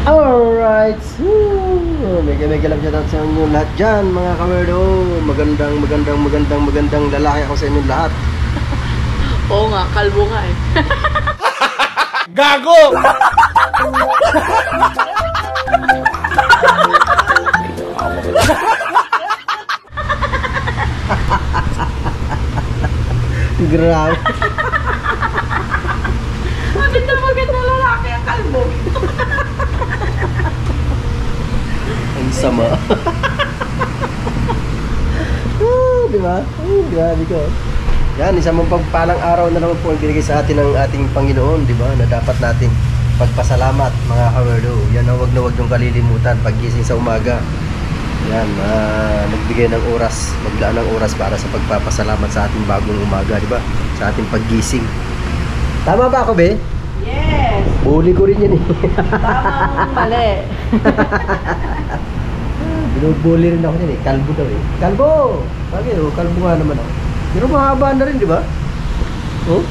Alright, mega love shoutout sa inyo lahat dyan mga kawerdo. Magandang lalaki ako sa inyo lahat. Oo nga, kalbo nga eh. Gago! Grabe. Maganda lalaki ang kalbo. Ang sama. Diba? Grabe ko. Yan, isang pagpalang araw na naman po ang binigay sa atin ng ating Panginoon, di ba? Na dapat nating pagpasalamat mga kawerdo. Yan ang wag niyong kalilimutan paggising sa umaga. Yan, nagbigay ng oras, maglaan ng oras para sa pagpapasalamat sa ating bagong umaga, di ba? Sa ating paggising. Tama ba ako, be? Yes! Huli ko rin yan eh. Tamang mali. Binubuli rin ako yan eh. Kalbo daw eh. Kalbo! Bakit? Kalbo nga naman ako. Pero mahaba na rin, di ba? Oh?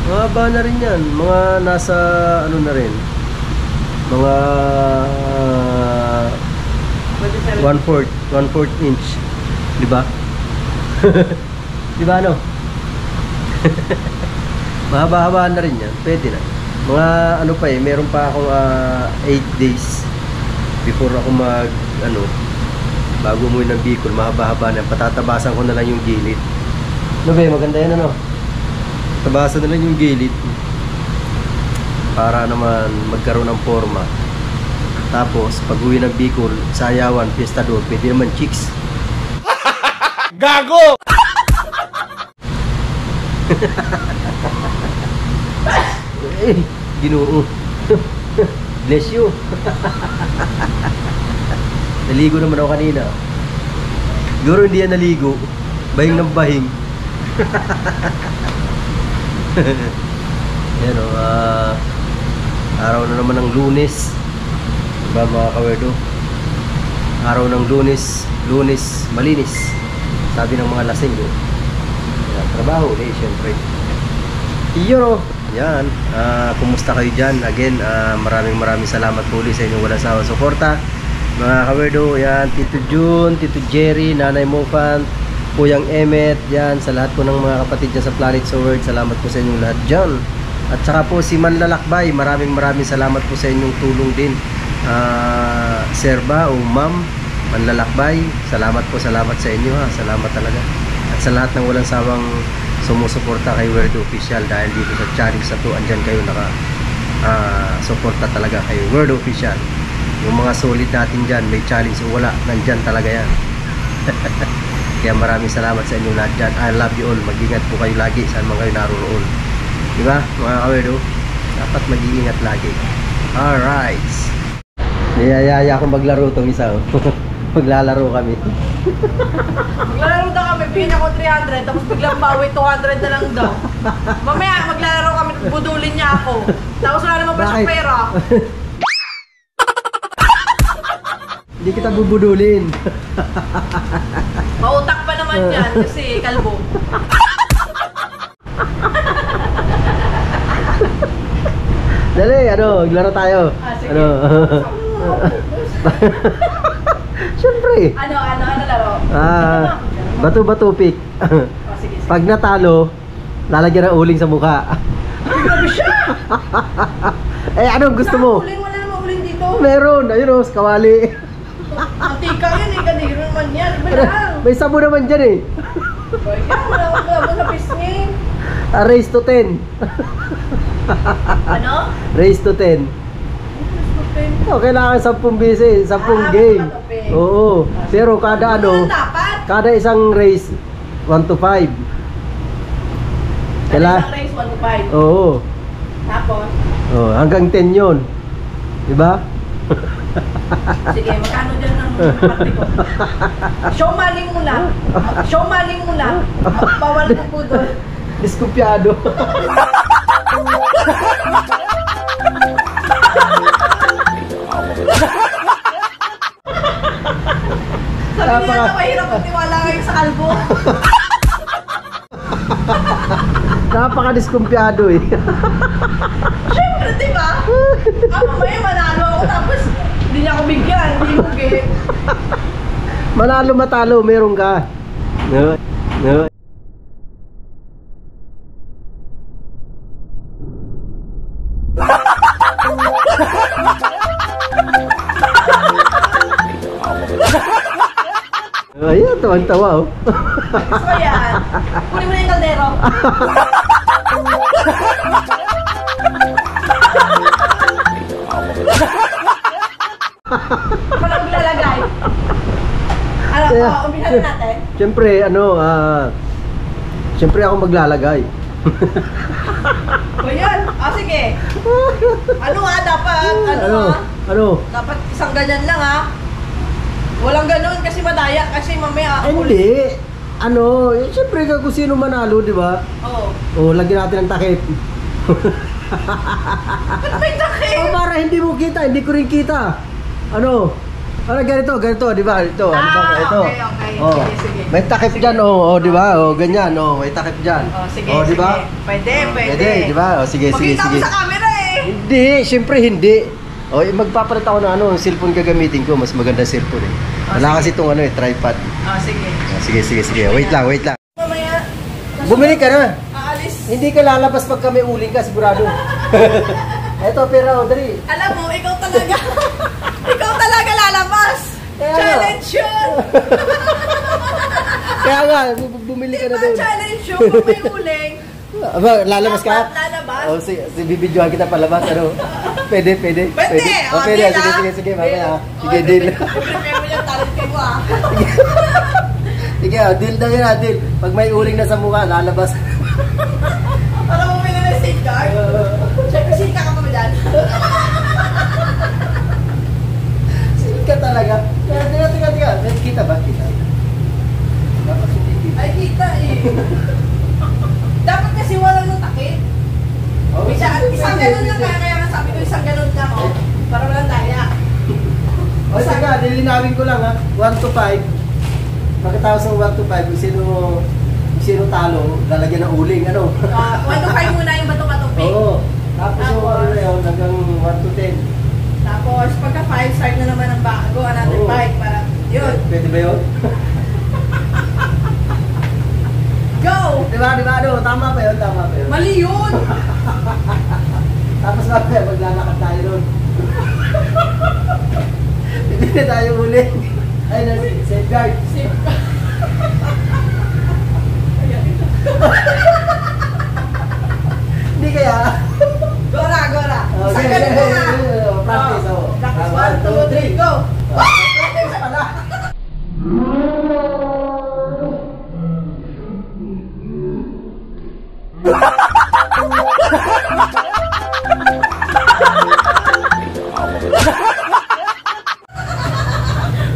Mahaba na rin yan. Mga nasa, ano na rin. Mga 1/4 inch. Di ba? Di ba ano? Mahaba-haba na rin yan. Pwede na. Mga ano pa eh, meron pa akong 8 days before ako mag, ano, bago umuwi ng Bicol, mahaba-haba na. Patatabasan ko na lang yung gilid. Ano ba, maganda yan ano? Tabasan na lang yung gilid para naman magkaroon ng forma. Tapos, pag uwi ng Bicol, sayawan, pistador, pwede naman chicks. Gago! Eh, Ginoo. Bless you. Naligo naman ako kanina. Siguro hindi yan naligo. Bahing ng bahing. Yan o, araw na naman ng Lunes. Diba mga kawerdo? Araw ng Lunes, malinis. Sabi ng mga lasing o. Trabaho ulit, syempre. Iyon o. Yan. Kumusta kayo dyan? Again, maraming salamat po ulit sa inyong walang sawang suporta. Mga kawerdo, yan, Tito June, Tito Jerry, Nanay Mofan, Kuyang Emmet, yan, sa lahat po ng mga kapatid dyan sa Planet Sword, salamat po sa inyong lahat dyan. At saka po si Manlalakbay, maraming salamat po sa inyong tulong din. Serba o Ma'am Manlalakbay, salamat sa inyo ha, salamat talaga. At sa lahat ng walang sawang sumusuporta kay Werdo Official dahil dito sa challenge na to, andyan kayo suporta talaga kay Werdo Official. Yung mga solid natin dyan, may challenge o wala, nandyan talaga yan. Kaya maraming salamat sa inyo lahat dyan. I love you all. Mag-ingat po kayo lagi saan man kayo naroon. Diba mga kawerdo? Dapat mag-iingat lagi. Alright. Niyayaya akong maglaro itong isa. Maglalaro kami. Maglalaro daw kami, bigyan ako 300, tapos biglang bawi 200 na lang daw. Mamaya maglalaro kami, budulin niya ako. Tapos wala naman pa siyang pera. Hindi kita bubudulin. Mautak pa naman yan kasi kalbo. Dali, ano, maglaro tayo. Sige. Ano? Siyempre. Ano laro? Bato-bato pick. Sige. Pag natalo, lalagyan ng uling sa mukha. Grabe siya! Eh, anong gusto mo? Uling, wala namang uling dito. Meron, ayun o, kawali. Antika yun eh, kaniro naman yan. Iba lang. May sabo naman dyan eh. Kaya wala akong gabo sa pisngi. Raise to 10. Ano? Raise to 10. Oh, kailangan 10 beses, 10 game. Oo. Pero kada ano, kada isang race 1 to 5. Isang race 1 to 5. Oo. Tapos? Oh, hanggang 10 'yon. 'Di ba? Sige, magkano dyan ng parte ko? Show maling mo lang. Bawal ko po doon. Diskumpyado. Sabi niya na mahirap magtiwala kayo sa kalbo. Napaka-diskumpyado eh. Siyempre, di ba? Mamaya manalo ako tapos hindi niya ako bigyan. Hindi mo bigyan. Manalo matalo, meron ka. No. No. Ayan, tawan-tawa oh. So yan. Kunin mo na yung kaldero. Paano maglalagay? Ano, umpisan na natin? Siyempre, siyempre ako maglalagay. O yan. Sige. Ano dapat? Ano? Dapat isang ganyan lang Walang ganun kasi madaya kasi mamaya Hindi. Siyempre kung sino manalo, di ba? Oo. Lagyan natin ng takip. Ba't may takip? Para hindi mo kita, hindi ko rin kita. Ganito, di ba? Ito. Okay. Sige. May takip dyan, di ba? Ganyan, may takip dyan. Sige, di ba? Pwede. Di ba? Sige. Makita mo sa camera Hindi, siyempre hindi. Magpapalit ako ng cellphone gagamitin ko, mas maganda cellphone eh. Wala kasi itong tripod. Sige. Sige. Wait lang. Mamaya. Bumili ka na. Aalis. Hindi ka lalabas pag kami uling ka, sigurado. Eto, pera, dali. Alam mo, ikaw talaga. Ikaw talaga lalabas. Challenge yun. Kaya nga, bumili ka na doon. Challenge yun. Kung may uling. Lalabas ka? Lalabas. Bibidyohan kita palabas, Pwede. Pwede. Pwede. Sige, mamaya. Sige, deal. Prepare mo yung talent ko Sige, deal na yun, deal. Pag may uling na sa mukha, lalabas. Alam mo, may na safeguard? Siyempre, sika ka pa ba dyan? Sika talaga. Tiga. Kita ba? Dapat hindi kita. Ay, kita Dapat kasi walang nung takip. Isang ganun lang kaya nga sabi ko isang ganun lang para walang daya. Sige, nilinawin ko lang 1 to 5. Pagkatapos ng 1 to 5, kung sino talo, lalagyan ng uling, 1 to 5 muna yung bato-batong Oo. Tapos yung hanggang 1 to 10. Tapos pagka 5, start na naman ang bago, another 5 para yun. Pwede ba yun? Go! Diba? Tama pa yun. Mali yun! Tapos mamaya, maglalakad tayo nun. Hindi na tayo uling. Ay, safeguard. Hindi kaya? Gora! Okay, practice. Practice 1, 2, 3, go! Practice pala.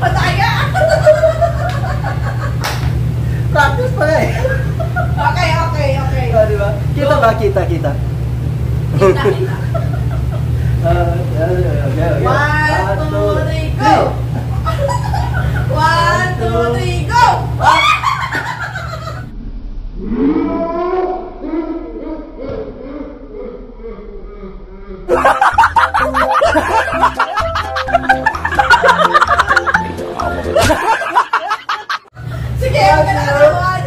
Pataya! Practice pala eh. Okay. Diba? Kita ba? Kita. Kita. 1, 2, 3, go! 1, 2, 3, go! Sige, huwag ka nakalawan.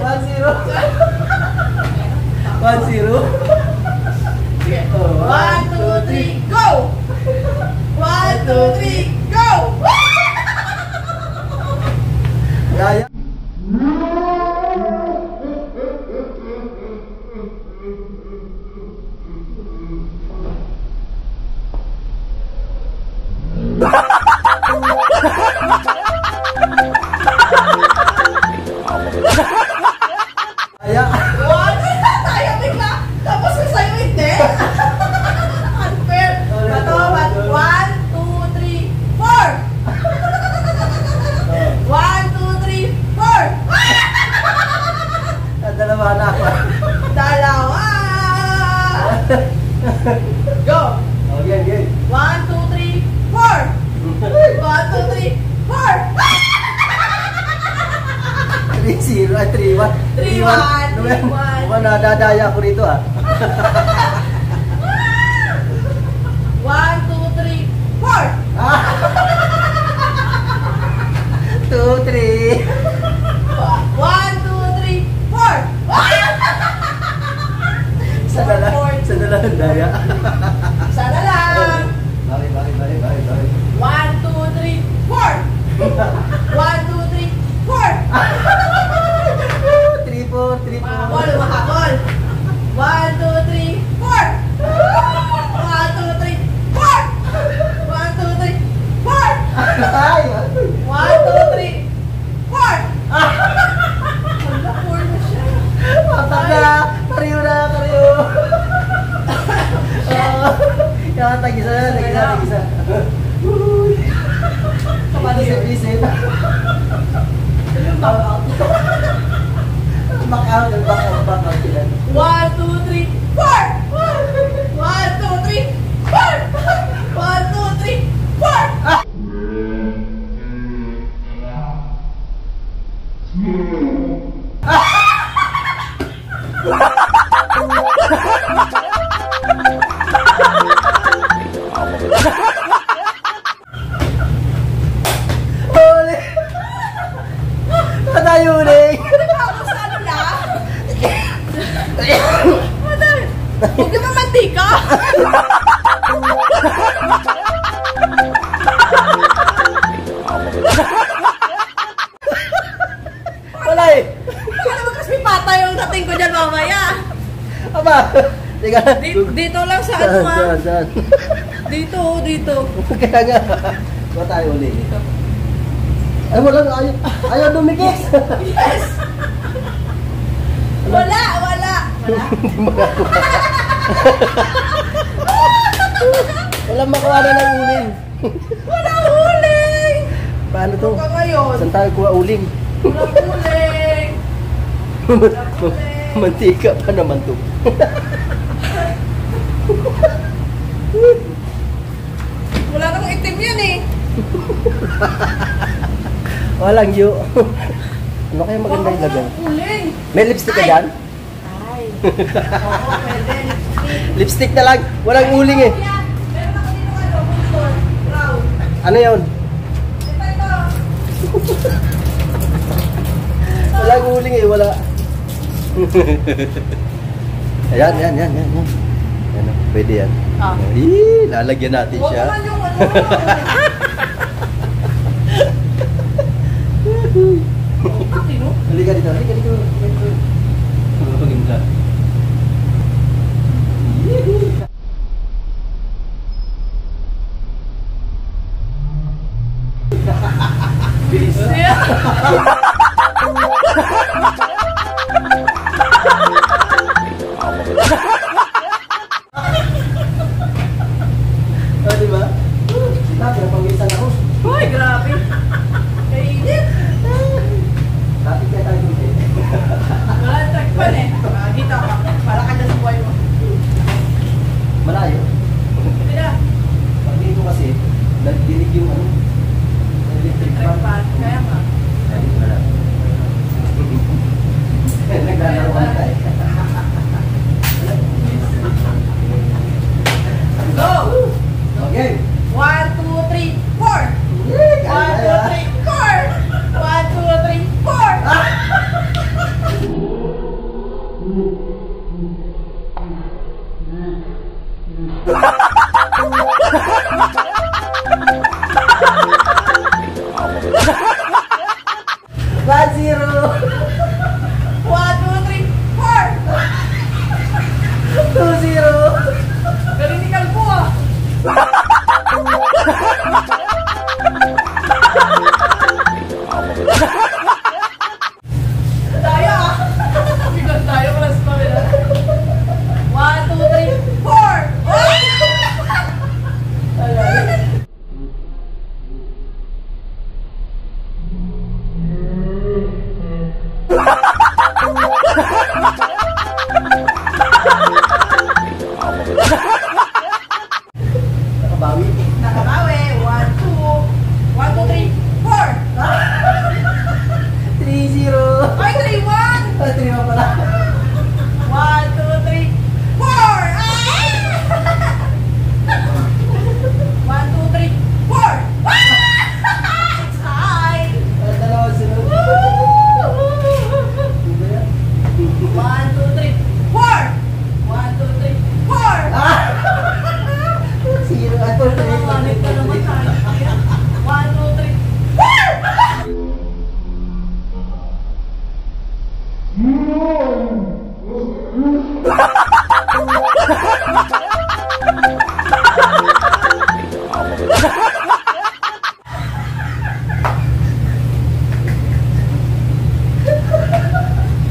1-0. Sige. 1, 2, 3, go! 1, 2, 3, go! Gaya. Gaya. Tayo bigla. Tapos sa sa'yo hindi. Unfair. Bato. 1, 2, 3, 4. 1, 2, 3, 4. Dalawa na ako. Dalawa. Go. Okay. 1, 2, 3, 4. 1, 2, 3, 4. 3-0, 3-1. 3-1. Mukhang nadadaya ko rito 1, 2, lang. isa. Kabalo yun. Isip. Yung back out. Back out sila. 1, 2, 3, 4! 1, 2, 3, 4! 1, 2, 3, 4! Huli! Tayo uling! Ako sa ano na? Madal! Huwag naman mantika! Wala eh! Baka naman kasi pata yung dating ko dyan mamaya. Aba! Teka. Dito lang sa ano ha? Saan? Dito, dito. Kaya nga. Ba tayo uling? Ay, wala. Ayaw dumikit! Yes! Wala! Hindi magawa. Wala makuha na ng uling. Wala huling! Paano to? Hanggang ngayon, Saan tayo kuha uling? wala huling! Mantika pa naman to. Wala namang itim yan eh. Walang yu. Ano kaya maganda yung lagay? Huling! May lipstick ka dyan? Ay! Oo, pwede. Lipstick na lang. Walang uling eh. Yan! Meron ako dito ano, Bulldog, brown. Ano yun? Ito. Walang uling eh. Wala. Ayan. Yan. Ano, pwede yan. Ah. Lalagyan natin Huwag siya. naman yung ano. Tino? Halika dito. Maganda. Oh, di ba? Sabi, napawisan ako. Uy, grabe. Kainit. Dati kaya tayo dito eh. Wala tagpan eh. Dito ka. Para ka dyan sa buhay mo. Malayo. Hindi na. Pag dito kasi, nagdinig yung ano, electric fan. Tagpan. Kaya nga. Ay, wala. Naglalaro ka na tayo. Go! Okay. 1, 2, 3, 4! 1, 2, 3, 4! 1, 2, 3, 4! One, zero. 1, 2, 3, 4! 2-0. Galing ni Kalbo ah! Tayo ah! Biglang tayo, plus pa rin ah. 1, 2, 3, 4! Nakabawi. Nakabawi! 1, 2, 3, 4! 3-0. Ay, 3, 1! Ah, 3 pala. 1, 2, 3, 4! Ay! 1, 2, 3, 4! It's high! Ah, dalawang sunod. Ano yan? 1, 2, 3, 4! 1, 2, 3, 4! Ah! 0 at 3. Nakamanit ka naman tayo. 1, 2, 3, 4!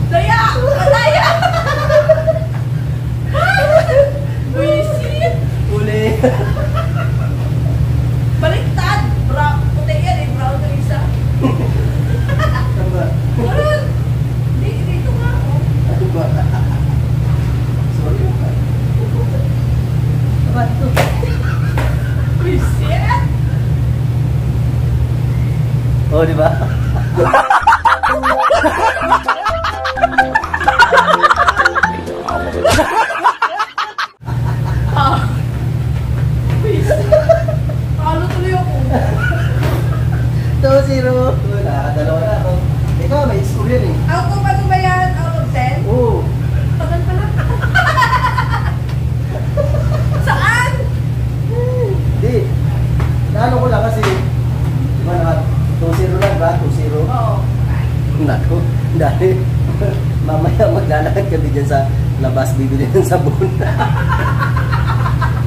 Daya! Daya! Buisit! Uli. Oh, di ba? Talo tuloy ako. 2-0. Nakakadalawa na ako. Ikaw, may score yan eh. Out of ano ba yan? Out of 10? Oo. Tagal pala. Saan? Hindi. Naano ko lang kasi, di ba naka 2-0 lang ba? 2-0. Oo. Naku, dahil mamaya maglalakad kami dyan sa labas, bibili ng sabon.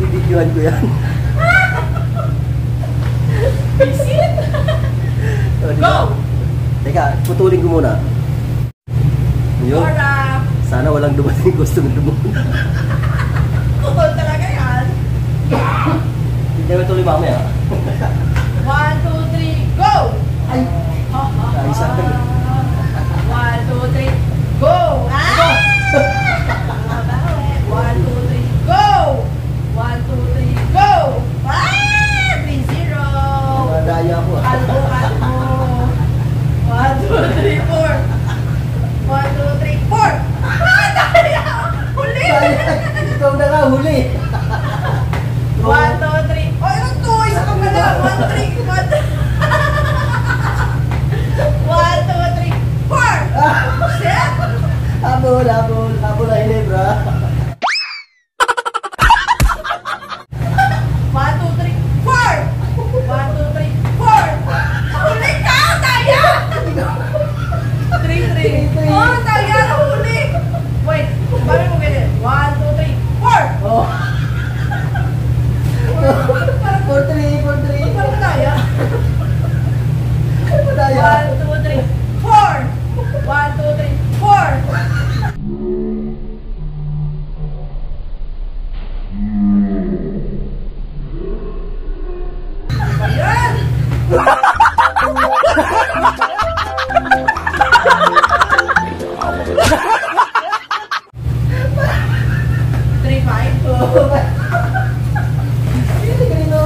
Bibidyoan ko yan. Visit? O, di ba? Go! Teka, putulin ko muna. Yun. Ora! Sana walang dumating customer mo. Tutol talaga yan. Hindi kami tuloy mamaya. 1, 2, 3, go! Ay! Ay, sa akin. 1, 2, 3, go! Ah! 1, 2, 3, go! 1, 2, 3, go! Ah! 3-0! Madaya ko. Kalbo, kalbo. 1, 2, 3, 4. 1, 2, 3, 4. Ah! Daya! Huli! Ikaw na nga, huli. 1, 2, 3. Oh, ilang 2? Isa ka pala. 1, 3, 1, 2, 3, 4. Shit! Habol, habol. Habol na Hinebra. 1, 2, 3, 4. 1, 2, 3, 4. Huli ka! Daya! 3, 3. Oh, daya! Huli! Wait, bakit mo ganyan? 1, 2, 3, 4. Oh. Parang 4-3, 4-3. parang daya. Madaya. 1, 2, 3, 4. 1, 2, 3, 4. Ayan! 3-5. Hindi ganito.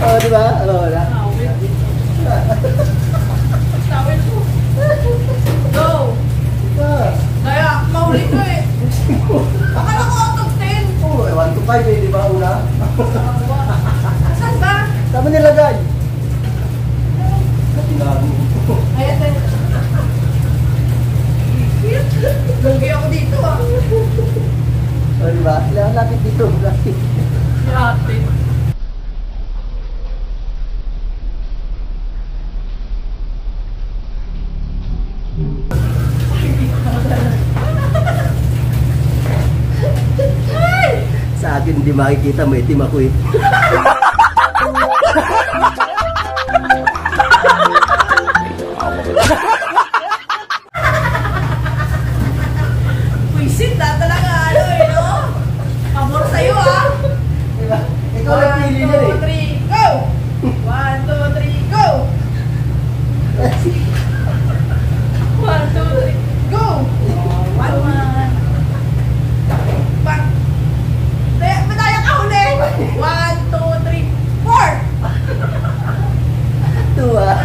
Oh, di ba? Ano, wala? Tawin ko. Go! Kaya, mahuli ko eh. Akala ko out of 10. Oh, 1-5 eh, di ba? Una. Saan ba? Tama nilagay. Gago. Ayan tayo. Lugi ako dito ah. Oh, di ba? Lapit dito. Lapit. Yate. Sa akin hindi makikita, may itim ako eh. Puisit na talaga ano eh, no? Pabor sa'yo ah. Diba? Ikaw ang pili na 1, 2, 3, go! 1, 2, 3, go! 1, 2, 3, go! 1, 1. Bang! Madaya ka huli! 1, 2, 3, 4! 2 ah.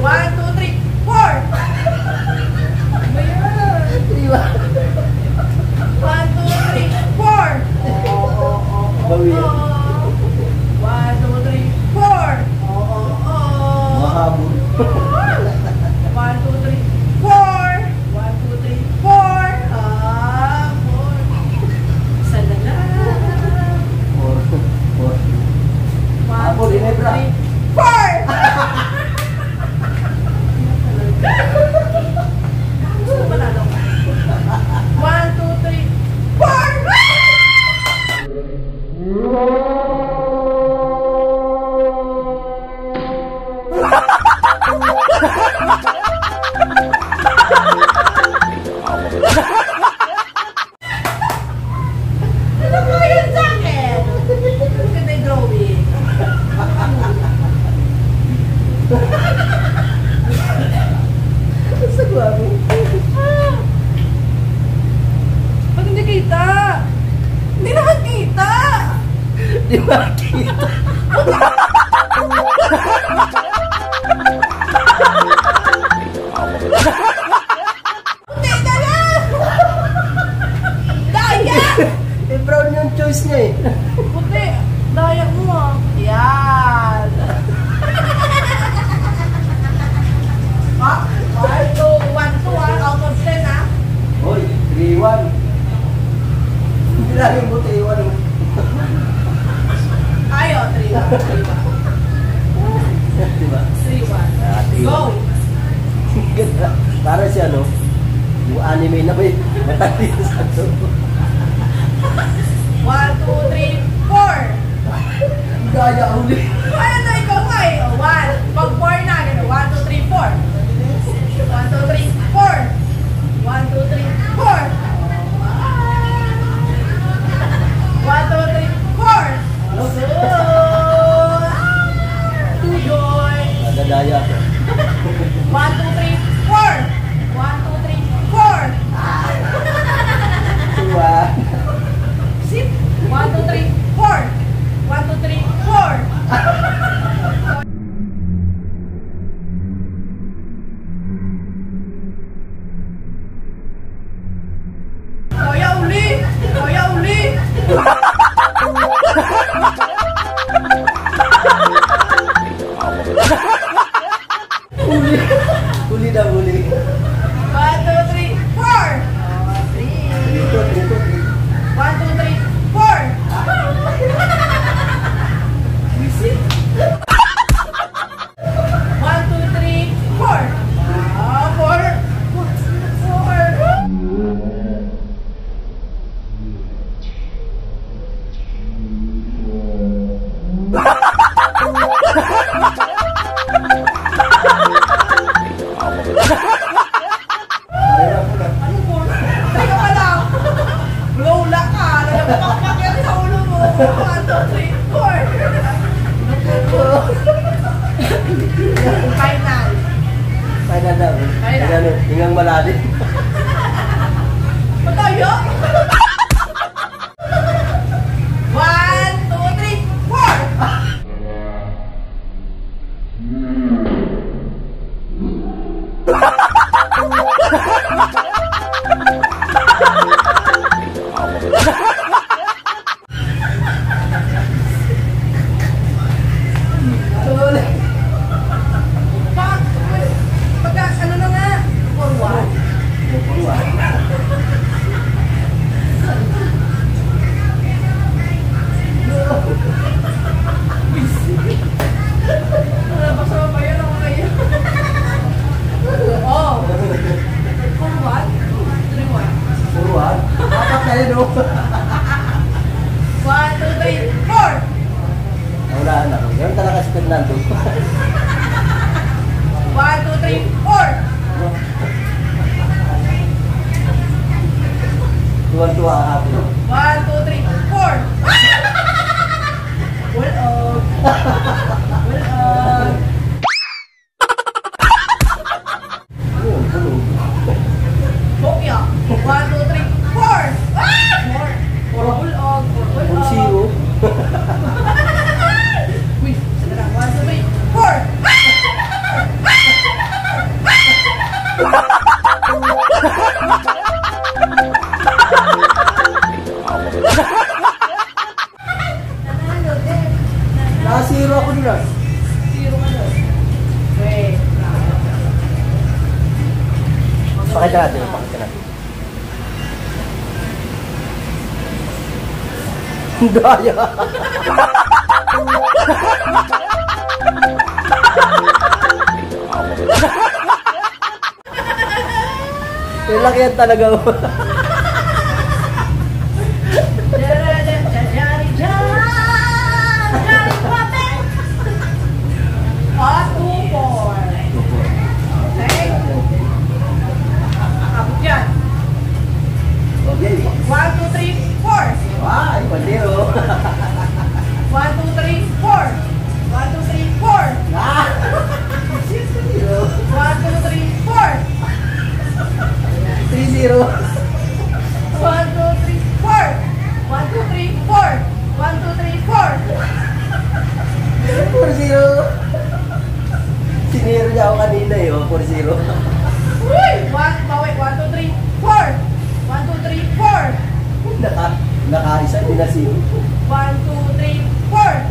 1, 2, 3, 4! Ano ba yan? Di ba? 1, 2, 3, 4! Bawi yan. 1, 2, 3, 4! Mahabol. 1, 2, 3, 4! 1, 2, 3, 4! Ah, 4! Isa na lang! 1, Habol, 2, Hinebra. 3, 4! Gusto mo manalo? 1, 2, 3, 4! Ano ba yan sa akin? Ganda yung drawing. Sa guwapo. Ba't hindi kita? Hindi naman kita! Di ba kita? Diba? 3-1. Go! Ganda. Para siya, no? Yung anime na may matali sa ito. 1, 2, 3, 4! Gaya uli. Kaya na ikaw nga eh. 1. Pag 4 na, gano'n. 1, 2, 3, 4. 1, 2, 3, 4. 1, 2, 3, 4. 1, 2, 3, 4. So, tuloy. Nadadaya ako. 1, 2, 3, 4. 1, 2, 3, 4. Tuwa. Sip. 1, 2, 3, 4. 1, 2, 3, 4. Kaya uli! Kaya uli! Uli. Uli na uli. 1, 2, 3, 4. 3. Dito, dito. 1, 2, 3, 4. Visit. 1, 2, 3, 4. 4. 4. Ano po? Teka pa lang. Lola ka. Nalapakpak yan sa ulo mo. 1, 2, 3, 4. Final. Final na. Final. Ano, hingang malalim. Patayo? 1, 2, 3, 4. Uli. Pagka, ano na nga? 4-1. Napasama ba yun ako kayo? Oh! 4-1? 3-1. Turuan. Apat na yun, oh. 1, 2, 3, 4! Naunahan ako. Ganun talaga si Fernando. 1, 2, 3, 4! Tuwan-tuwa ang hapon. 1, 2, 3, 4! Well, well, Bulog, bulog. Bokya. 1, 2, 3, 4! 4! Bulog. 4-0. Uy, sige lang. 1, 2, 3, 4! Nanalo din. Nakasiro ako dun, ah. Zero ka doon. Wait. Pakita natin, pakita natin. Daya. Laki yan talaga. Okay. 1, 2, 3, 4. Ay, pandero. 1, 2, 3, 4. 1, 2, 3, 4. Ah! 1, 2, 3, 4. 3-0. 1, 2, 3, 4. 1, 2, 3, 4. 1, 2, 3, 4. 4-0. Siniro niya ako kanina eh, oh, 4-0. Uy! 1, 2, 3, 4. 1, 2, 3, 4. Nakaisa, hindi na sino. 1, 2, 3, 4.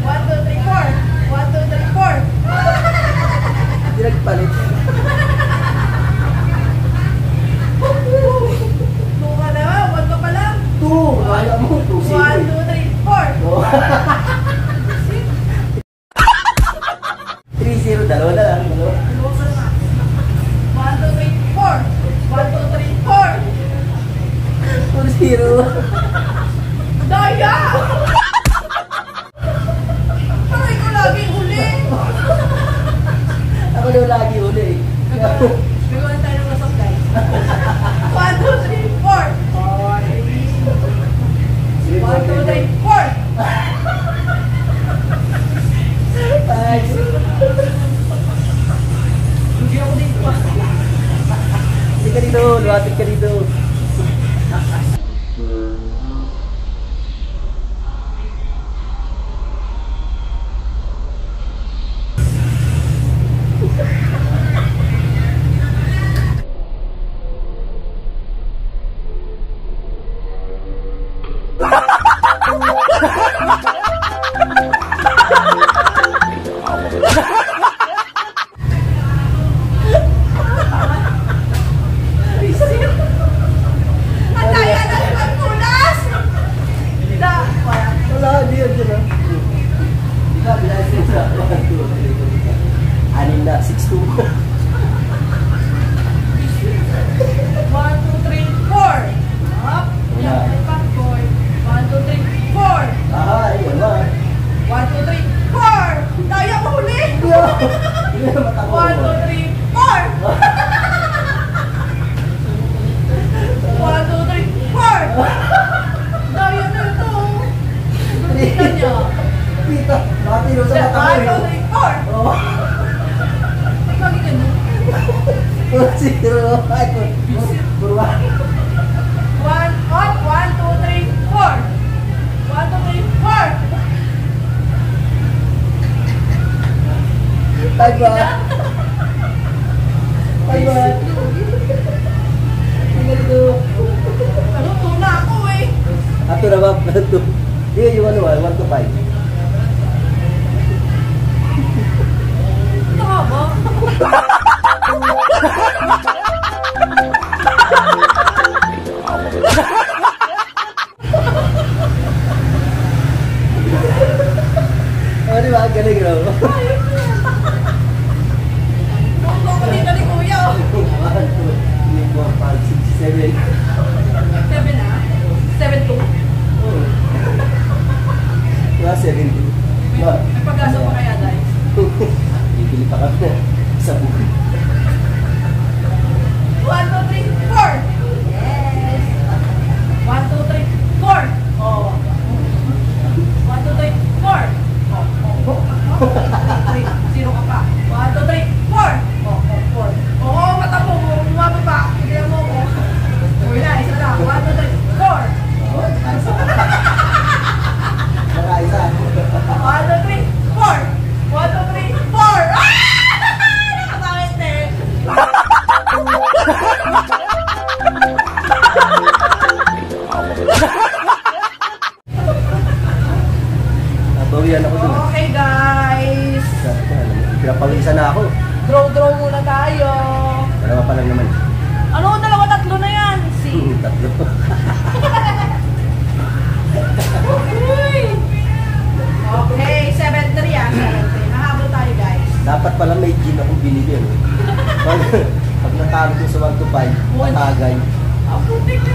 1, 2, 3, 4. 1, 2, 3, 4. Hindi nagpalit. Buka na ba? 1 ka pa lang. 2! Kaya mo, 2 0. 1, 2, 3, 4. 3-0, dalawa na lang. 1, 2, 3, 4. 1, 2, 3, 4. 4-0. Daya! Parang ikaw laging huli. Ako daw lagi uli eh. Bigyan tayo ng wasap guys. 1, 2, 3, 4. 1, 2, 3, 4. Hindi ako dito. Hindi ka dito, luwapit ka dito. Ang daya na naman punas! Wala, hindi yan dyan ah. Di ba, bilang sa 1, 2, 3, 4. 6 na, 6-2. 1, 2, 3, 4. Up. Yan, may popcorn. 1, 2, 3, 4. Ah, ayun ba? 1, 2, 3, 4. Daya mo huli. Hindi na matakbo. 1, 2, 3, 4. 1, 2, 3, 4. Daya na ito. Balikan niya. Pita, makatiro sa mata 1, 2, 3, 4. Oo. Lagi ka mo. 4-0. Ay, burwa. 1, up. 1, 2, 3, 4. 1, 2, 3, 4. Ay ba? Ay ba? Ay ganito. Ano, tuna ako eh. Ato na ba? Ito. Hindi yung ano, 1 to 5. Ito nga ba? Ano ba? Galing raw. Buklo ko dito ni Kuya. 1, 2, 3, 4, 5, 6, 7. 7 na? 7-2? Oh. Diba, 7. Diba? May pag-asa pa kaya dahil? Bibili pa kami sa buhay. 1, 2, 3, 4. Yes. 1, 2, 3, 4. Oh. 1, 2, 3, 4. Oh. 3, 0 ka pa. 1, 2, 3, 4. Oh, 4. Oo, mata mo. Umami pa. Tignan mo ko. Uy na, isa lang. 1, 2, 3, 4. Oh, nakaisa. Nakaisa. 1, 2, 3, 4. 1, 2, 3, 4. Ah! Nakasakit eh. Nabawian ako dun. Okay guys. Pinapawisan na ako. Draw muna tayo. Dalawa pa lang naman. Ano, 2, 3 na yan. Si. Tatlo. Okay, 7-3 ah. 7-3. Nahabol tayo guys. Dapat pala may gin akong binili. Ano? Pag natalo ko sa 1 to 5, matagay. Ang putik na.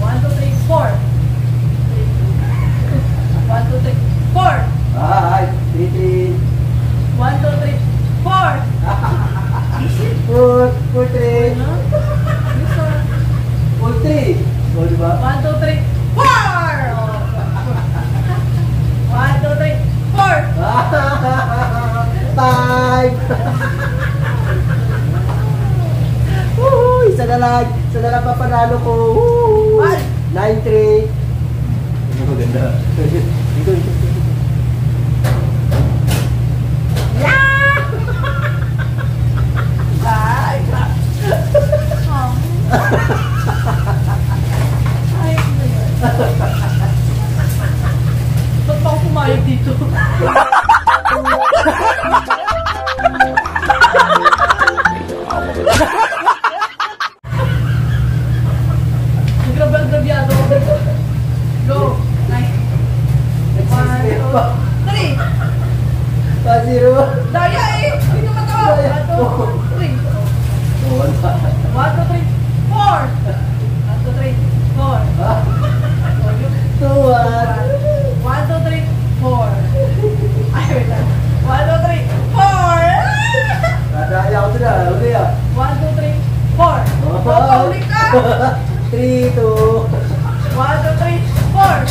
1, 2, 3, 4. 1, 2, 3, 4. Ay, 3, 1, 2, 3, 4. 4, 3. Ano? 4, 3. O, diba? 1, 2, 3, 4! 1, 2, 3, 4! 5! Woohoo! Isa na lang papanalo ko. Woohoo! 9-3. Ano maganda? Ito. Yeah! Ay, ay, ano yun? Ba't pa ako pumayag dito? Grabe-grabyado ako dito. Go! Nice. 1, 2, 3. 5-0. Daya eh! Hindi naman ito! 1, 2, 3. 1, 2, 3, 4. 1, 2, 3, 4. 2-1. 1, 2, 3, 4. Ay, wait lang. 1, 2, 3, 4. Nadaya ako sila. Uli ah. 1, 2, 3, 4. Oh, paulit ka! 3-2. 1, 2, 3, 4.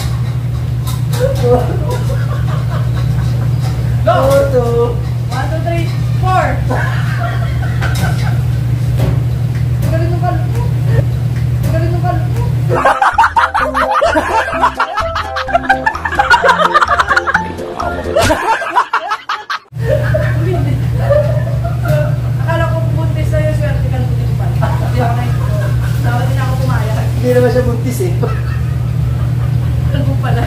Go! 4-2. 1, 2, 3, 4. Magaling yung kalot mo. Magaling yung kalot mo. Hindi. Akala ko buntis sa'yo, swerte ka lutin pa. Hindi ako na ito. Dapat din ako pumayag. Hindi naman siya buntis eh. Ano pala?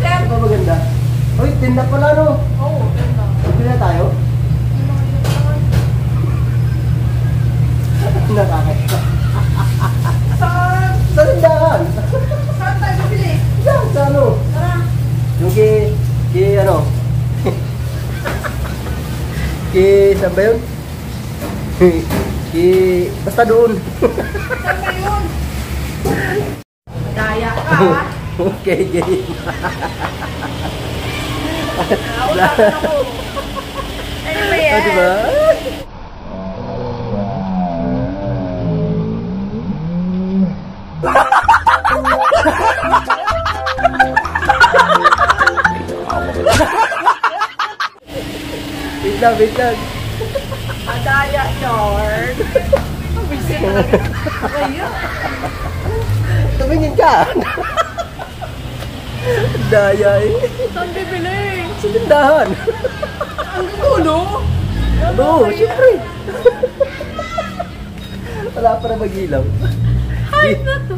Sir! Ano ba maganda? Uy, tinda pala no? Oo, ganda. Hindi na tayo? Nakakita. Saan? Sa tindahan. Saan tayo bibili? Yan, sa ano? Tara. Yung ano? Saan ba yun? Basta doon. Saan ba yun? Daya ka ha? Okay, game. Nautapan ako. Ano ba yan? Diba? Wait lang. Madaya, Lord. Bisit talaga. Kaya. Tumingin ka. Daya eh. Saan bibili? Sa tindahan. Ang gulo. Oo, syempre. Wala pa na mag-ilaw. Ay, na to.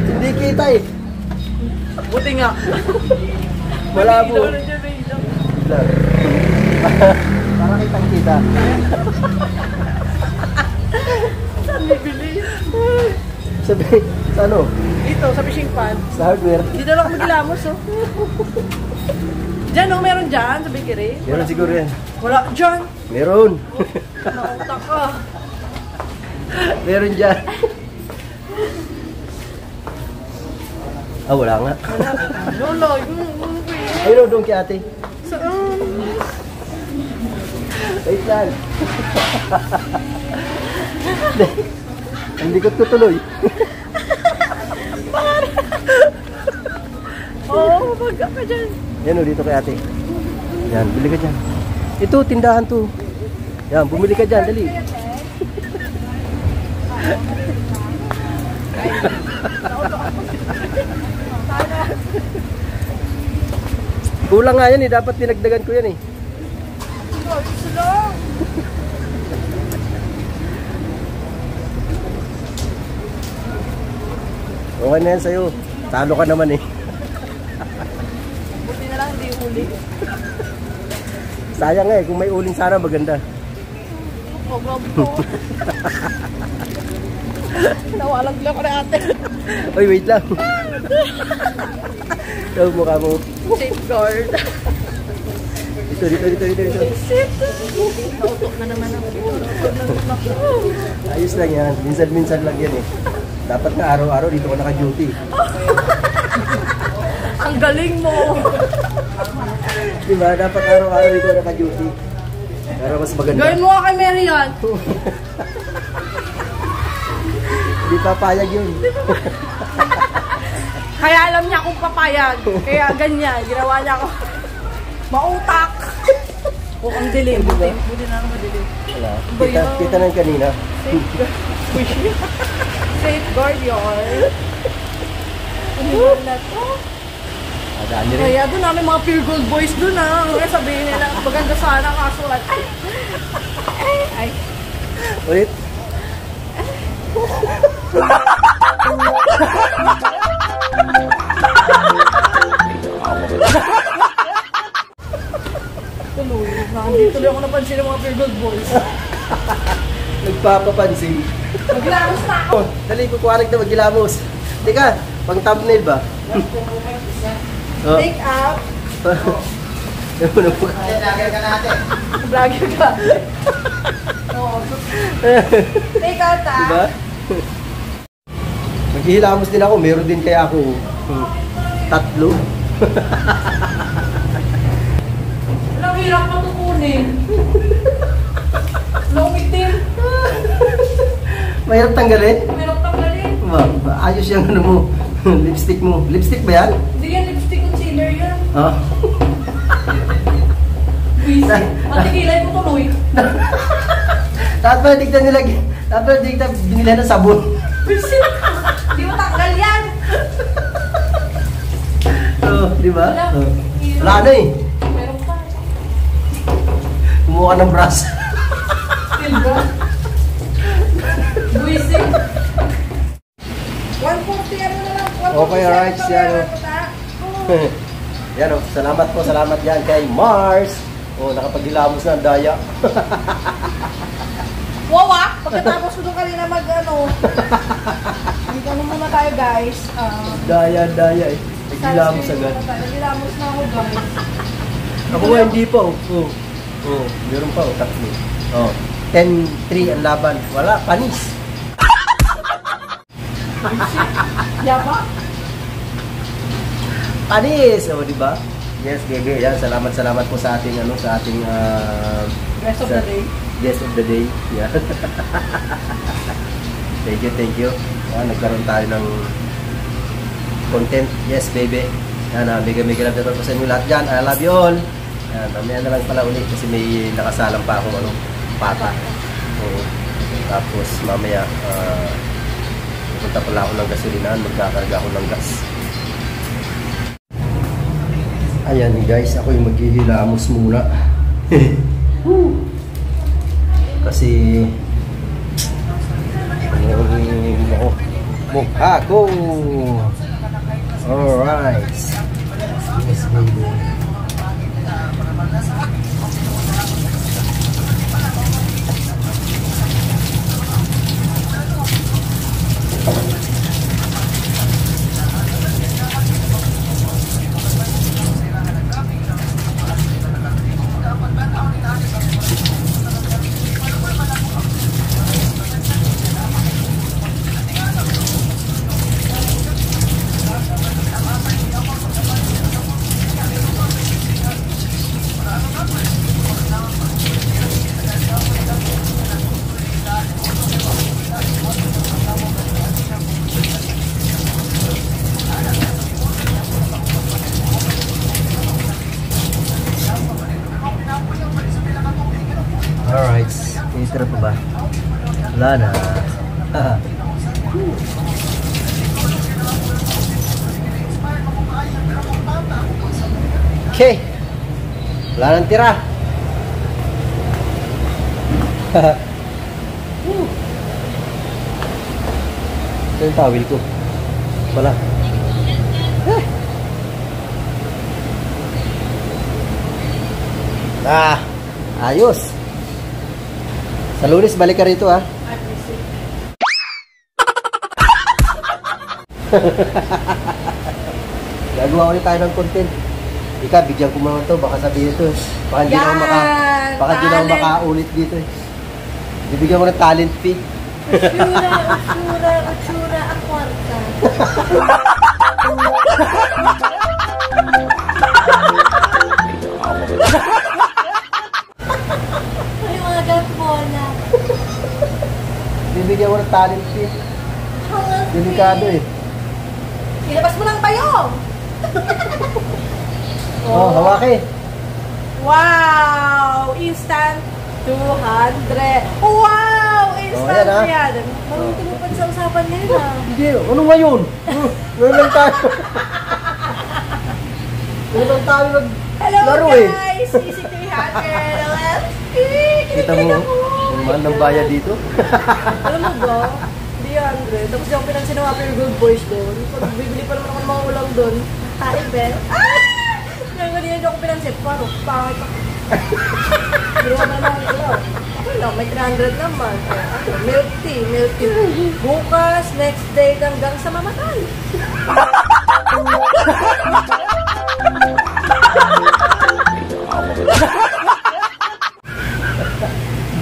Hindi kita eh. Buti nga. Malabo. Ilaw na dyan, may ilaw. Para kitang kita. Saan bibili? Sabi, sa ano? Dito, sa fishing pond. Sa hardware. Dito lang ako magilamos, oh. Diyan, oh, meron dyan, sa bakery. Meron siguro yan. Wala dyan. Meron. Nautak ka. Meron dyan. Wala nga. Lolo, Ayun o, doon kay ate. saan? Wait lang. Ang likot ko tuloy. Oo, baga ka dyan. Yan o, dito kay ate. Yan, bili ka dyan. Ito, tindahan to. Yan, bumili ka dyan, dali. Kulang nga yan eh, dapat dinagdagan ko yan eh. Gusto lang. Okay na yan sa'yo. Talo ka naman eh. Buti na lang, hindi uli. Sayang eh, kung may uling sana maganda. Program ko. Nawalag lang ako na ate. Oy, wait lang. Ito, mukha mo. Safeguard. Dito. Nautok na naman ako. Ayos lang yan. Minsan-minsan lang yan eh. Dapat nga araw-araw dito ka naka-duty. Ang galing mo. Diba? Dapat araw-araw dito ka naka-duty. Para mas maganda. Gawin mo nga kay Mary yan. Hindi papayag yun. Kaya alam niya kung papayag. Kaya ganyan. Ginawa niya ako. Mautak. O, ang dilim. Buti na naman dilim. Wala. Kita na yung kanina. Safeguard yun. Ano na to? Daan niyo rin. Kaya doon namin mga pure gold boys doon ah. Kaya sabihin nila, maganda sana kaso ay. Ulit. Tuloy. Hindi tuloy ako napansin ng mga pure gold boys. Nagpapapansin. Maglamos na ako. Dali, kukuhanig na maggilamos. Teka, pang thumbnail ba? Oh. Take up. Vlogger ka natin. Vlogger ka. Oo. Take out ah. Diba? Maghihilamos din ako. Meron din kaya ako 3. Walang hirap matukunin. Lumitim. Mahirap tanggalin? Mahirap tanggalin. Ayos yung ano mo. Lipstick mo. Lipstick ba yan? Hindi yan lipstick concealer yan. Oh. Busy. Matikilay ko tuloy. Dapat ba digtan nila? Dapat ba digtan binila ng sabon? Busy. Hindi mo tanggal yan. Oh, di ba? Wala. Oh. Wala na eh. Kumuha ka ng brush. Still ba? Buising. 140 ano na lang. 140 Okay, alright, yan. Yan o, salamat yan kay Mars. Oh, nakapagilamos na ang daya. Wow ah! Pagkatapos ko doon kanina mag-ano. Dito na muna tayo guys. Daya eh. Nagilamos agad. Nagilamos na ako guys. Ako nga hindi pa. Meron pa tatlo. 10-3 ang laban. Wala, panis. Yaba? Panis! O, diba? Yes, baby. Yan, salamat po sa ating, Rest of the day. Guest of the day. Yeah. Thank you. Nagkaroon tayo ng content. Yes, baby. Yan, mega love po sa inyo lahat dyan. I love you all. Yan, mamaya na lang pala ulit kasi may nakasalang pa akong pata. Tapos mamaya, pupunta pala ako ng gasolinahan. Magkakarga ako ng gas. Ayan guys, ako yung maghihilamos muna. Kasi mukha ko. Alright. Yes, baby. Alright, titira pa ba? Wala na. Okay. Wala nang tira. Ito yung tawil ko. Wala. Ayos. Sa Lunes, balik ka rito ha. Gagawa ulit tayo ng content. Ika, bigyan ko mga to. Baka sabihin ito. Baka hindi na ako makaulit dito eh. Bibigyan mo ng talent fee. Utsura, akwarta. Ay, mga gagbola. Bibigyan mo ng talent fee. Delikado eh. Ilabas mo lang bayong. Hawaki. Wow! Instant 200. Wow! Instant yan. Marunong tumupad sa usapan ngayon ha. Hindi. Ano ngayon? Ngayon lang tayo. Ngayon lang tayo naglaro eh. Hello guys! Easy 300. LFP! Kita mo, yung mahal ng bayad dito. Alam mo ba? 300. Tapos yung pinansin ng mga good boys doon. Pag bibili pa naman ako ng mga ulam doon. Kain, Ben. Yung ganyan yung pinansin. Parang pangit ako. Ginawa na lang ito. Wala, may 300 naman. Milk tea. Bukas, next day hanggang sa mamatay.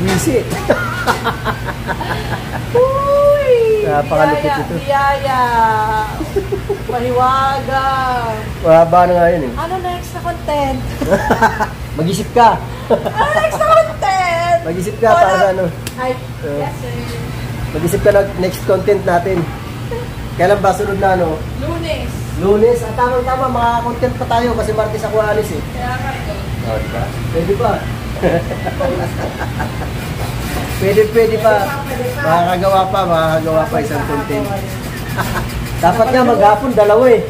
Visit. Uy! Napakalupit ito. Biyaya. Mahiwaga. Mahaba na nga yun eh. Ano next na content? Mag-isip ka. Ano next na content? Mag-isip ka para sa ano. Ay, yes sir. Mag-isip ka ng next content natin. Kailan ba sunod na ano? Lunes. Lunes. Tamang-tama, maka-content pa tayo kasi Martes ako alis eh. Kaya ka ito. Diba? Pwede pa. Pwede pa. Makakagawa pa isang content. Dapat nga maghapon, dalawa eh.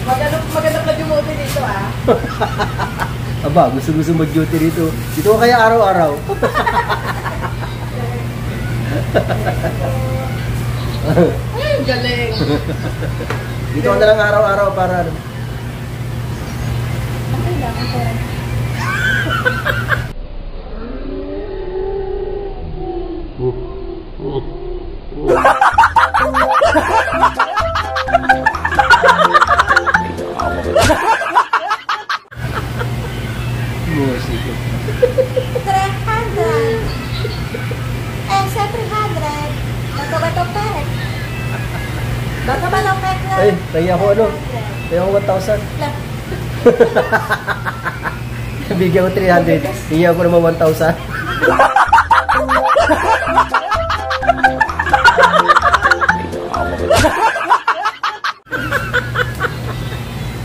Maganda pala yung movie dito ah. Aba, gusto mag-duty dito. Dito ko kaya araw-araw. Ay, galing. Dito ko na lang araw-araw para ano. Okay lang, okay. Musiko. 300. Sa 300. Bato-bato pek. Bato-bato pek lang. Ay, kaya ako ano? Kaya ako 1,000. Bigyan ko 300. Bigyan ko naman 1,000.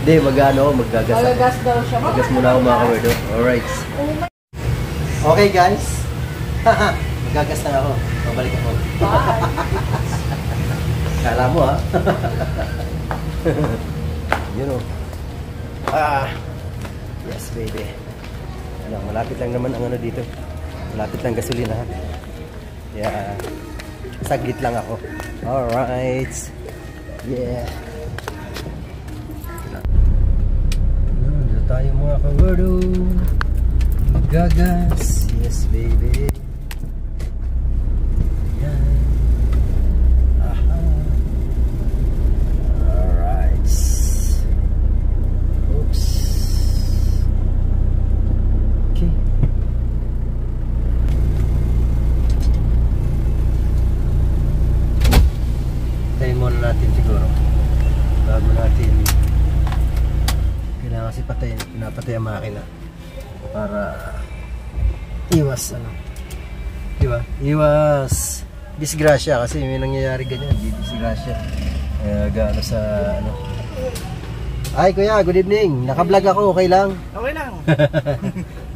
Hindi, magagas ako. Magagas daw siya. Magas muna ako mga kawerdo. Alright. Okay guys. Magagas na ako. Babalik ako. Bye. Kala mo ha. Yun o. Yes baby. Ano, malapit lang naman ang ano dito. Malapit lang gasolina ha. Yeah. Saglit lang ako. Alright. Yeah. Dito tayo mga kawerdo. Magagas. Yes baby. Natin siguro bago natin kailangan kasi pinapatay ang makina para iwas ano, diba? Iwas disgrasya kasi may nangyayari ganyan, disgrasya gano sa ano. Ay kuya, good evening, naka-vlog ako, okay lang? Okay lang.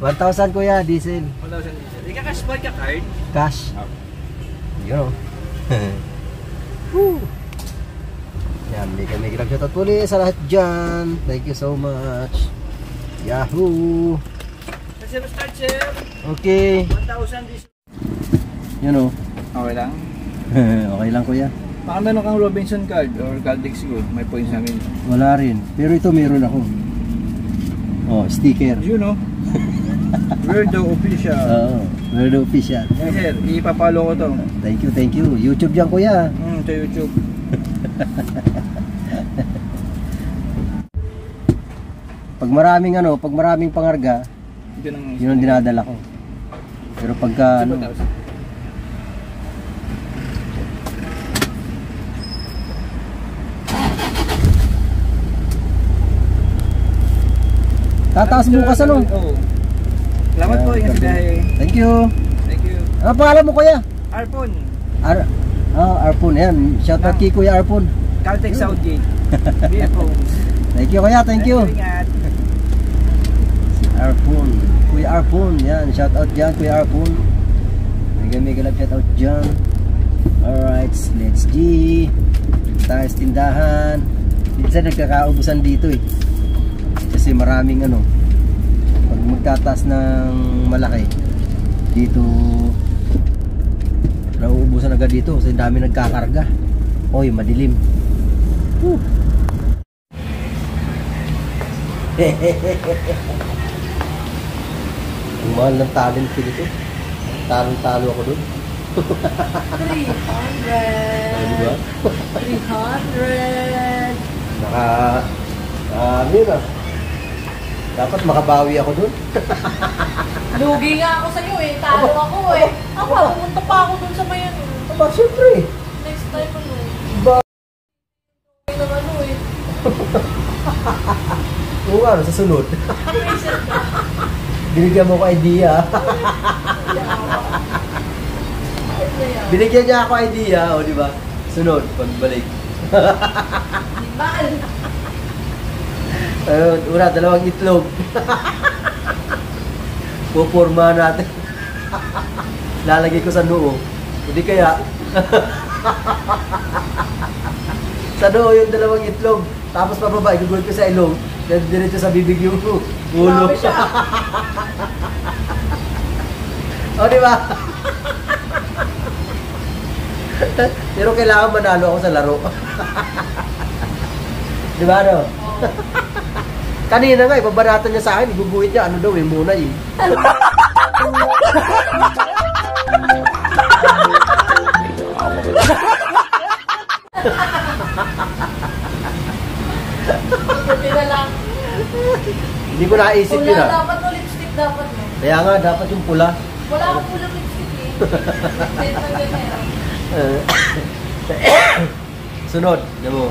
1,000 kuya, diesel. 1,000 diesel. Ika-cash ba ka card? Cash. You know. Woo. Yan, may grab-shoutout ulit sa lahat dyan. Thank you so much. Yahoo! Sir, start sir. Okay. 1,000 diesel. You know. Okay lang. Okay lang kuya. Baka meron kang Robinson card or Caltex Gold. May points namin. Wala rin. Pero ito meron ako. Oh, sticker. You know. Weirdo official. Oo. Weirdo official. Yes sir, ipapalo ko to. Thank you, thank you. YouTube dyan kuya. Sa YouTube. Pag maraming pangarga, yun ang dinadala ko. Pero pagka ano, tataas bukas ano? Oo. Salamat po, ingat dahil. Thank you. Thank you. Ano pangalan mo kuya? Arpon. Arpon yan. Shout out kay Kuya Arpon. Caltex Southgate. Beautiful. Thank you kuya, thank you. Ingat. Arpon. Kuya Arpon, yan. Shout out dyan, Kuya Arpon. Mega love shout out dyan. Alright, let's G. Tayo sa tindahan. Minsan nagkakaubusan dito eh. Kasi maraming ano, pag magtataas ng malaki dito, nauubusan agad dito kasi dami nagkakarga. Oy, madilim. Ang mahal ng talent ko dito. Talo ako dun. 300. Diba? 300. Ano na. Dapat makabawi ako dun. Lugi nga ako sa'yo eh. Talo ako eh. Ako, pumunta pa ako dun sa mayan. Aba, syempre. Next time ano. Ba? Ng ano eh. Oo nga, sa sunod. Binigyan mo ko idea. Binigyan niya ako idea, o di ba? Sunod, pagbalik. Mahal. Una, 2 itlog. Pupurma natin. Lalagay ko sa noo. Hindi kaya. Sa noo yung 2 itlog. Tapos pababa, igugulit ko sa ilong. Diretso sa bibig yung ulo. Grabe siya. O, di ba? Pero kailangan manalo ako sa laro. Di ba, no? Kanina nga, ibabaratan niya sa akin, ibubuhit niya, ano daw, muna eh. Buti na lang. Hindi ko naisip yun Pula ah. dapat o lipstick dapat mo. Kaya nga, dapat yung pula. Wala akong pulang lipstick eh. Lipstick na ganyan. Sunod, yan mo.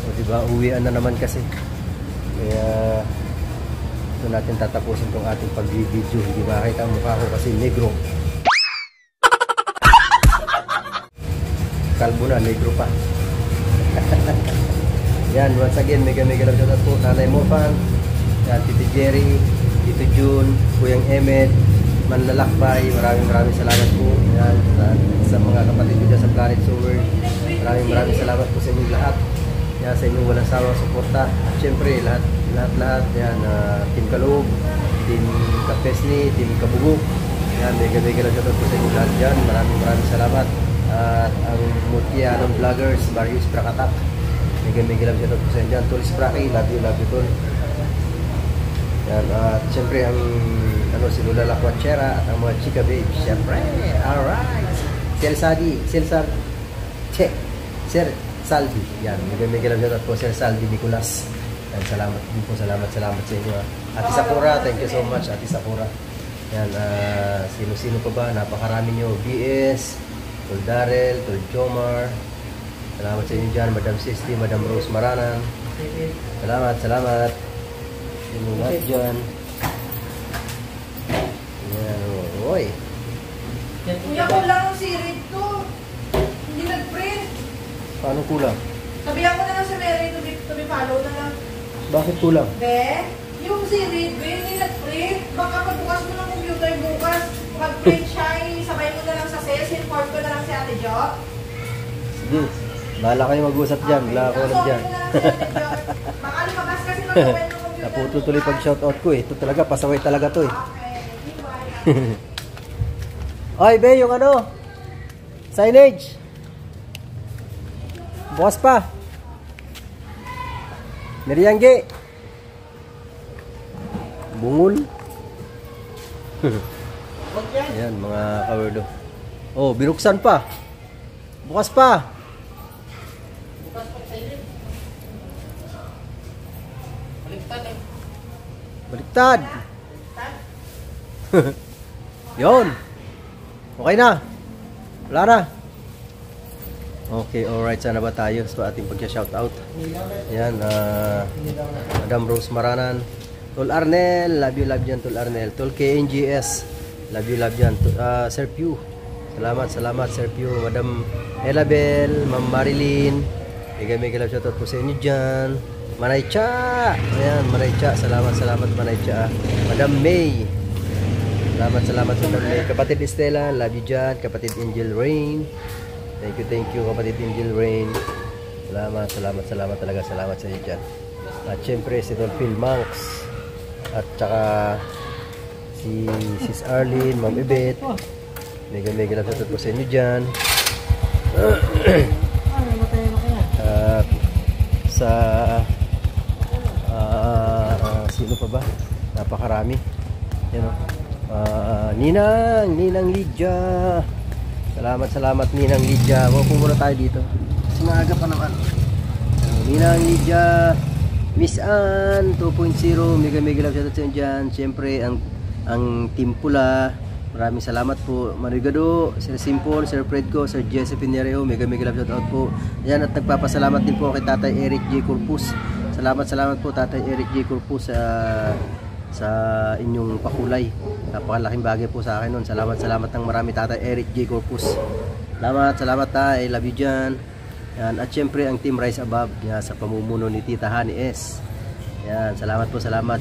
O diba, uwian na naman kasi. Kaya ito natin tatapusin tong ating pag-video. Hindi ba kahit ang mukha ko kasi negro. Kalbo na, negro pa. Yan, once again, mega love shoutout po. Nanay Mofan, yan, Tito Jerry, Tito June, Kuyang Emed, Manlalakbay, maraming salamat po. Yan, sa mga kapatid ko dyan sa Planet Sower. Maraming salamat po sa inyong lahat. Yan, sa inyong walang sawang suporta. At syempre, lahat. Yan, Team Kaloob, Team Kapesni, Team Kabugok. Yan, mega love shoutout po sa inyong lahat dyan. Maraming salamat. At ang Mutia ng Vloggers, Marius Prakatak. Mega love shoutout po sa inyo dyan. Tol Spraki, love you Tol. Yan, at syempre ang si Lola Lacuachera at ang mga chika babe, syempre, alright. Sir Salvi, yan, mega love shoutout po Sir Salvi Nicolas. Yan, salamat sa inyo. Ate Sakura, thank you so much Ate Sakura. Yan, sino pa ba, napakarami nyo, BS, Tol Darrell, Tol Jomar, salamat sa inyo dyan, Madam Sisti, Madam Rose Maranan, salamat. Sino lahat dyan. Yan, oy. Kuya, kulang ang series to. Hindi nag-print. Paano kulang? Sabihan ko na lang si Mary to be follow na lang. Bakit kulang? Be, yung series, be, hindi nag-print. Baka pagbukas mo ng computer bukas, mag-print siya, sabay mo na lang sa sales, inform ko na lang si Ate Jo. Sige. Bahala kayo mag-usap dyan. Wala ako ulit dyan. Baka lumabas kasi mag-open ng computer. Naputo tuloy pag shoutout ko eh. Ito talaga, pasaway talaga to eh. Oy, be, yung ano? Signage. Bukas pa. Meriangge. Bungol. Ayan, mga kawerdo. Oh, binuksan pa. Bukas pa. Baliktad. Yon. Okay na. Wala na. Okay, alright. Sana ba tayo sa ating pag-shoutout? Yan, Madam Rose Maranan. Tol Arnel, love you dyan, Tol Arnel. Tol KNGS, love you dyan. Sir Pew, salamat Sir Pew. Madam Elabel, Ma'am Marilyn, mega love shoutout po sa inyo dyan. Manaycha, ayan, Manaycha, salamat Manaycha. Madam May, salamat Madam May. Kapatid Estela, love you dyan. Kapatid Angel Rain, thank you kapatid Angel Rain. Salamat talaga, salamat sa inyo dyan. At syempre si Don Phil Monks, at saka si Sis Arlene, Ma'am Ibet, mega love shoutout po sa inyo dyan. At sa sino pa ba? Napakarami. Yan o. Ninang Lydia. Salamat Ninang Lydia. Huwag po muna tayo dito. Kasi maaga pa naman. Ninang Lydia, Miss Ann 2.0, mega love shoutout sa inyo dyan. Siyempre ang Team Pula, maraming salamat po. Marigado, Sir Simple, Sir Fredco, Sir Jesse Pinero, mega love shoutout po. Ayan, at nagpapasalamat din po kay Tatay Eric J. Corpus. Salamat po Tatay Eric J. Corpus sa inyong pakulay. Napakalaking bagay po sa akin nun. Salamat ng marami Tatay Eric J. Corpus. Salamat Tay, love you dyan. Yan, at syempre ang Team Rise Above yan, sa pamumuno ni Tita Honey S. Yan, salamat.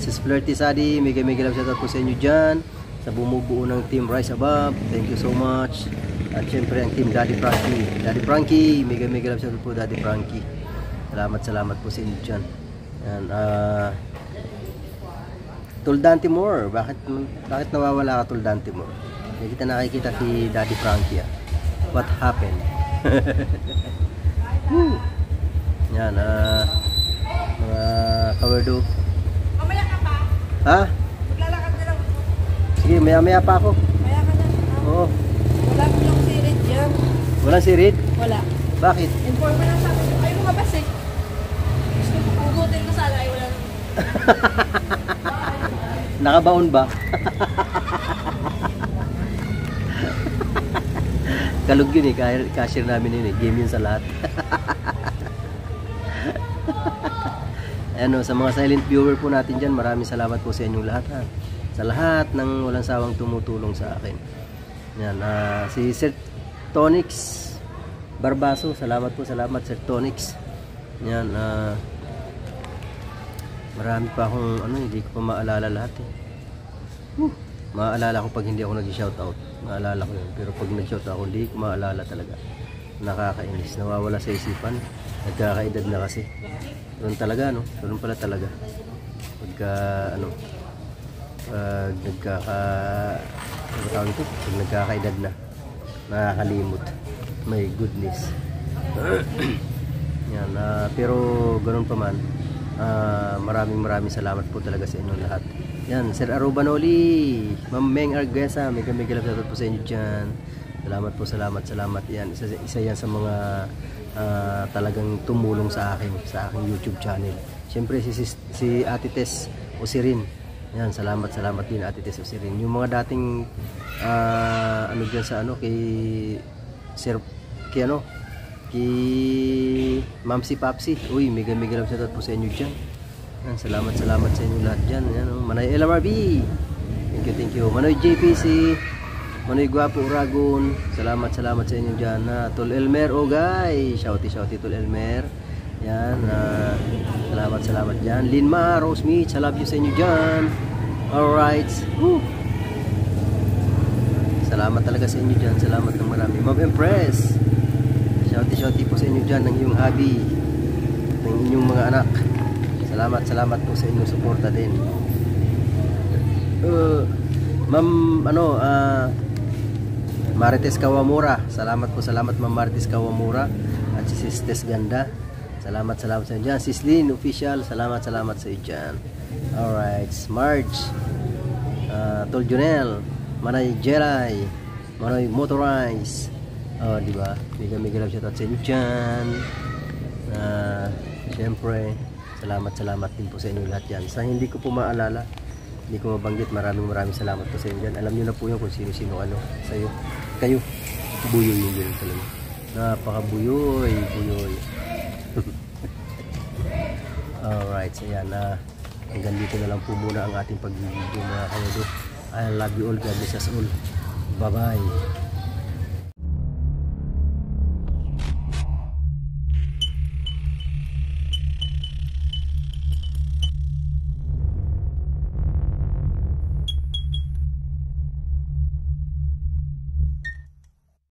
Sis Flirty Sadi, mega love shoutout po sa inyo dyan, sa bumubuo ng Team Rise Above. Thank you so much. At syempre ang team Daddy Frankie. Daddy Frankie, mega love shout out po Daddy Frankie. Salamat po sa inyo dyan. Yan, Tuldan Timor, bakit nawawala ka Tuldan Timor? Hindi kita nakikita si Daddy Frankie. What happened? Yan, mga kawerdo. Mamaya ka pa. Ha? Maglalakad na lang. Sige, maya pa ako. Maya ka na. Oo. Wala ko yung sirit dyan. Walang si Reed? Wala. Bakit? Informer lang sa akin. Ay, lumabas eh. Gusto ko pugutin ko sana. Ay, wala. Nakabaon ba? Kalog yun eh, cashier namin yun eh. Game yun sa lahat. Ano, sa mga silent viewer po natin dyan, maraming salamat po sa inyong lahat ha. Sa lahat ng walang sawang tumutulong sa akin. Yan, si Sir Tonix Barbaso, salamat Sir Tonix. Yan, marami pa akong hindi ko pa maalala lahat eh. Maalala ko pag hindi ako nag-shoutout. Maalala ko yun. Pero pag nag-shoutout ako, hindi ko maalala talaga. Nakakainis. Nawawala sa isipan. Nagkakaedad na kasi. Ganun talaga, no? Ganun pala talaga. Pagka, pag nagkakaedad na, nakakalimot. My goodness. Yan, pero ganun pa man. Maraming salamat po talaga sa inyong lahat. Yan, Sir Arubanoli, Ma'am Meng Arguesa, mega love shout out po sa inyo dyan. Salamat. Yan, isa yan sa mga talagang tumulong sa aking YouTube channel. Siyempre si Ate Tess Osirin. Yan, salamat din Ate Tess Osirin. Yung mga dating dyan sa kay Sir kay Mamsi Papsi. Uy, mega love shout out po sa inyo dyan. Yan, salamat sa inyo lahat dyan. Yan, Manoy LMRB, thank you. Manoy JPC, Manoy Guapo Uragon, salamat sa inyo dyan. Tol Elmer Ogay, shouty Tol Elmer. Yan, salamat dyan. Linma Rosemith, I love you sa inyo dyan. Alright. Salamat talaga sa inyo dyan. Salamat ng marami. Ma'am Empress, shouty po sa inyo dyan ng iyong hubby, ng inyong mga anak. Salamat po sa inyong suporta din. Ma'am Marites Kawamura, salamat Ma'am Marites Kawamura. At si Sistes Ganda, salamat sa inyo dyan. Sislin Official, salamat sa iyo dyan. Alright, Marge, Tol Junel, Manay Jeray, Manay Motorize. Diba? Mega love shout out sa inyo dyan. Siyempre, salamat din po sa inyo lahat yan. Sa hindi ko po maalala, hindi ko mabanggit, maraming salamat po sa inyo dyan. Alam nyo na po yun kung sino sa'yo. Kayo, buyoy yung gano'n talaga. Napaka-buyoy. Alright, so yan. Hanggang dito na lang po muna ang ating pag-video mga kayo. I love you all. God bless us all. Bye-bye.